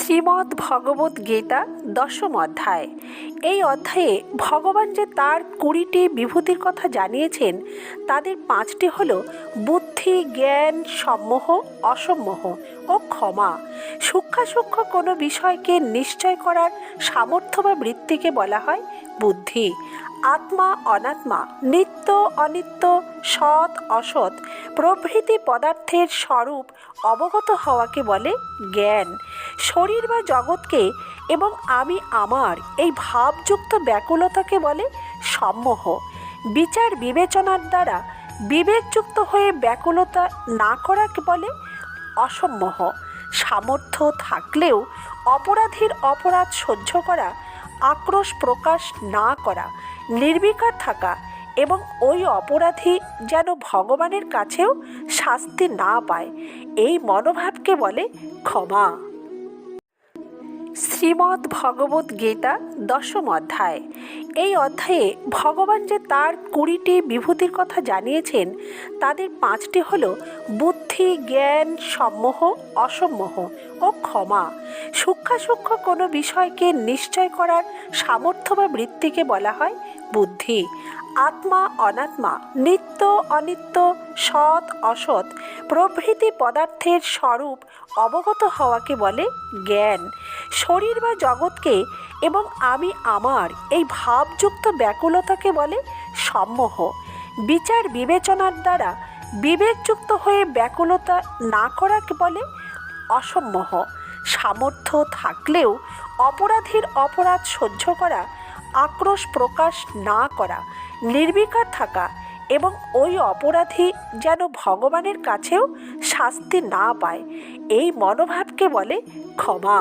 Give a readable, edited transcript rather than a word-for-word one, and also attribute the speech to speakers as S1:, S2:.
S1: শ্রীমদ্ ভগবত গীতা দশম অধ্যায়। এই অধ্যায়ে ভগবান যে তার 20টি বিভূতির কথা জানিয়েছেন, তাদের 5টি হল বুদ্ধি, জ্ঞান, সম্মোহ, অসম্মোহ ও ক্ষমা। সূক্ষ্ম কোনো বিষয়কে নিশ্চয় করার সামর্থ্য বা বৃত্তিকে বলা হয় বুদ্ধি। আত্মা, অনাত্মা, নিত্য, অনিত্য, সৎ, অসৎ প্রভৃতি পদার্থের স্বরূপ অবগত হওয়াকে বলে জ্ঞান। শরীর বা জগৎকে এবং আমি আমার এই ভাবযুক্ত ব্যাকুলতাকে বলে সম্মোহ। বিচার বিবেচনার দ্বারা বিবেকযুক্ত হয়ে ব্যাকুলতা না করাকে বলে অসম্মোহ। সামর্থ্য থাকলেও অপরাধীর অপরাধ সহ্য করা, আক্রোশ প্রকাশ না করা, নির্বিকার থাকা এবং ওই অপরাধী যেন ভগবানের কাছেও শাস্তি না পায়, এই মনোভাবকে বলে ক্ষমা। শ্রীমদ্ ভগবত গীতা দশম অধ্যায়। এই অধ্যায়ে ভগবান যে তার 20টি বিভূতির কথা জানিয়েছেন, তাদের 5টি হল বুদ্ধি, জ্ঞান, সম্মোহ, অসম্মোহ ও ক্ষমা। সূক্ষ্ম কোনো বিষয়কে নিশ্চয় করার সামর্থ্য বা বৃত্তিকে বলা হয় বুদ্ধি। আত্মা, অনাত্মা, নিত্য, অনিত্য, সৎ, অসৎ প্রভৃতি পদার্থের স্বরূপ অবগত হওয়াকে বলে জ্ঞান। শরীর বা জগৎকে এবং আমি আমার এই ভাবযুক্ত ব্যাকুলতাকে বলে সম্মোহ। বিচার বিবেচনার দ্বারা বিবেকযুক্ত হয়ে ব্যাকুলতা না করাকে বলে অসম্মোহ। সামর্থ্য থাকলেও অপরাধীর অপরাধ সহ্য করা, আক্রোশ প্রকাশ না করা, নির্বিকার থাকা এবং ওই অপরাধী যেন ভগবানের কাছেও শাস্তি না পায়, এই মনোভাবকে বলে ক্ষমা।